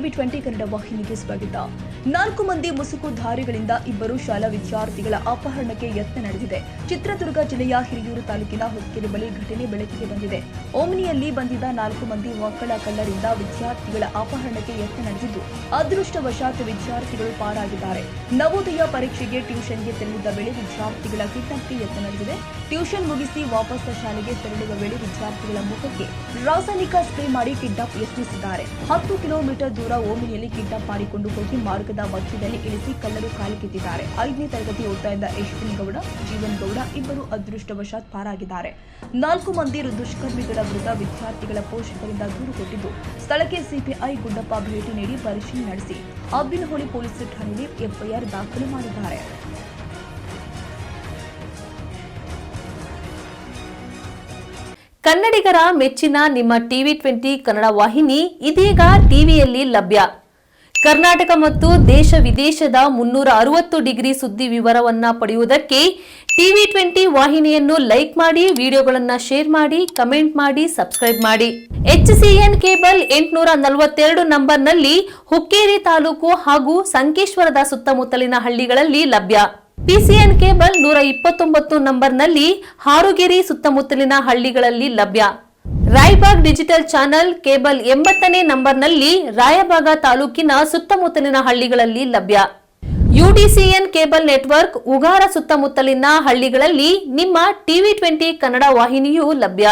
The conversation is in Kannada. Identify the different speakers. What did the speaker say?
Speaker 1: TV20 ಕನ್ನಡ ವಾಹಿನಿಗೆ ಸ್ವಾಗತ. 4 ಮಂದಿ ಮುಸುಕುಧಾರಿಗಳಿಂದ 2 ಶಾಲಾ ವಿದ್ಯಾರ್ಥಿಗಳ ಅಪಹರಣಕ್ಕೆ ಯತ್ನ ನಡೆದಿದೆ. ಚಿತ್ರದುರ್ಗ ಜಿಲ್ಲೆಯ ಹಿರಿಯೂರು ತಾಲೂಕಿನ ಹೊಸಕೆರೆ ಬಳಿ ಘಟನೆ ಬೆಳಕಿಗೆ ಬಂದಿದೆ. ಓಮ್ನಿಯಲ್ಲಿ ಬಂದಿದ್ದ 4 ಮಂದಿ ಮಕ್ಕಳ ಕಳ್ಳರಿಂದ ವಿದ್ಯಾರ್ಥಿಗಳ ಅಪಹರಣಕ್ಕೆ ಯತ್ನ ನಡೆದಿದ್ದು, ಅದೃಷ್ಟವಶಾತ್ ವಿದ್ಯಾರ್ಥಿಗಳು ಪಾರಾಗಿದ್ದಾರೆ. ನವೋದಯ ಪರೀಕ್ಷೆಗೆ ಟ್ಯೂಷನ್ಗೆ ತೆರಳಿದ ವೇಳೆ ವಿದ್ಯಾರ್ಥಿಗಳ ಕಿಡ್ನಾಪ್ಗೆ ಯತ್ನ ನಡೆದಿದೆ. ಟ್ಯೂಷನ್ ಮುಗಿಸಿ ವಾಪಸ್ ಶಾಲೆಗೆ ತೆರಳುವ ವೇಳೆ ವಿದ್ಯಾರ್ಥಿಗಳ ಮುಖಕ್ಕೆ ರಾಸಾಯನಿಕ ಸ್ಪ್ರೇ ಮಾಡಿ ಕಿಡ್ನಾಪ್ ಯತ್ನಿಸಿದ್ದಾರೆ. 10 ಕಿಲೋಮೀಟರ್ ದೂರ ಓಮಿನಿಯಲ್ಲಿ ಕಿಡ್ನಾಪ್ ಮಾಡಿಕೊಂಡು ಹೋಗಿ ಮಾರ್ಗದ ಮಧ್ಯದಲ್ಲಿ ಇಳಿಸಿ ಕಳ್ಳರು ಕಾಲಿಕ್ಕಿದ್ದಾರೆ. 5ನೇ ತರಗತಿ ಓದ್ತಾ ಇದ್ದ ಯಶ್ವಿನ್ ಗೌಡ, ಜೀವನ್ ಗೌಡ ಇಬ್ಬರು ಅದೃಷ್ಟವಶಾತ್ ಪಾರಾಗಿದ್ದಾರೆ. 4 ಮಂದಿ ದುಷ್ಕರ್ಮಿಗಳ ವಿರುದ್ಧ ವಿದ್ಯಾರ್ಥಿಗಳ ಪೋಷಕರಿಂದ ದೂರು ಕೊಟ್ಟಿದ್ದು, ಸ್ಥಳಕ್ಕೆ ಸಿಪಿಐ ಗುಡ್ಡಪ್ಪ ಭೇಟಿ ನೀಡಿ ಪರಿಶೀಲನೆ ನಡೆಸಿ ಅಬ್ಬಿನಹೊಳಿ ಪೊಲೀಸ್ ಠಾಣೆಯಲ್ಲಿ ಎಫ್ಐಆರ್ ದಾಖಲು ಮಾಡಿದ್ದಾರೆ.
Speaker 2: ಕನ್ನಡಿಗರ ಮೆಚ್ಚಿನ ನಿಮ್ಮ TV20 ಕನ್ನಡ ವಾಹಿನಿ ಇದೀಗ ಟಿವಿಯಲ್ಲಿ ಲಭ್ಯ. ಕರ್ನಾಟಕ ಮತ್ತು ದೇಶ ವಿದೇಶದ 360 ಡಿಗ್ರಿ ಸುದ್ದಿ ವಿವರವನ್ನ ಪಡೆಯುವುದಕ್ಕೆ TV20 ವಾಹಿನಿಯನ್ನು ಲೈಕ್ ಮಾಡಿ, ವಿಡಿಯೋಗಳನ್ನು ಶೇರ್ ಮಾಡಿ, ಕಮೆಂಟ್ ಮಾಡಿ, ಸಬ್ಸ್ಕ್ರೈಬ್ ಮಾಡಿ. HCN ಕೇಬಲ್ 842 ನಂಬರ್ನಲ್ಲಿ ಹುಕ್ಕೇರಿ ತಾಲೂಕು ಹಾಗೂ ಸಂಕೇಶ್ವರದ ಸುತ್ತಮುತ್ತಲಿನ ಹಳ್ಳಿಗಳಲ್ಲಿ ಲಭ್ಯ. PCN ಕೇಬಲ್ 129 ನಂಬರ್ನಲ್ಲಿ ಹಾರುಗೆರೆ ಸುತ್ತಮುತ್ತಲಿನ ಹಳ್ಳಿಗಳಲ್ಲಿ ಲಭ್ಯ. ರಾಯಬಾಗ್ ಡಿಜಿಟಲ್ ಚಾನೆಲ್ ಕೇಬಲ್ 80ನೇ ನಂಬರ್ನಲ್ಲಿ ರಾಯಬಾಗ ತಾಲೂಕಿನ ಸುತ್ತಮುತ್ತಲಿನ ಹಳ್ಳಿಗಳಲ್ಲಿ ಲಭ್ಯ. UDCN ಕೇಬಲ್ ನೆಟ್ವರ್ಕ್ ಉಗಾರ ಸುತ್ತಮುತ್ತಲಿನ ಹಳ್ಳಿಗಳಲ್ಲಿ ನಿಮ್ಮ TV20 ಕನ್ನಡ ವಾಹಿನಿಯೂ ಲಭ್ಯ.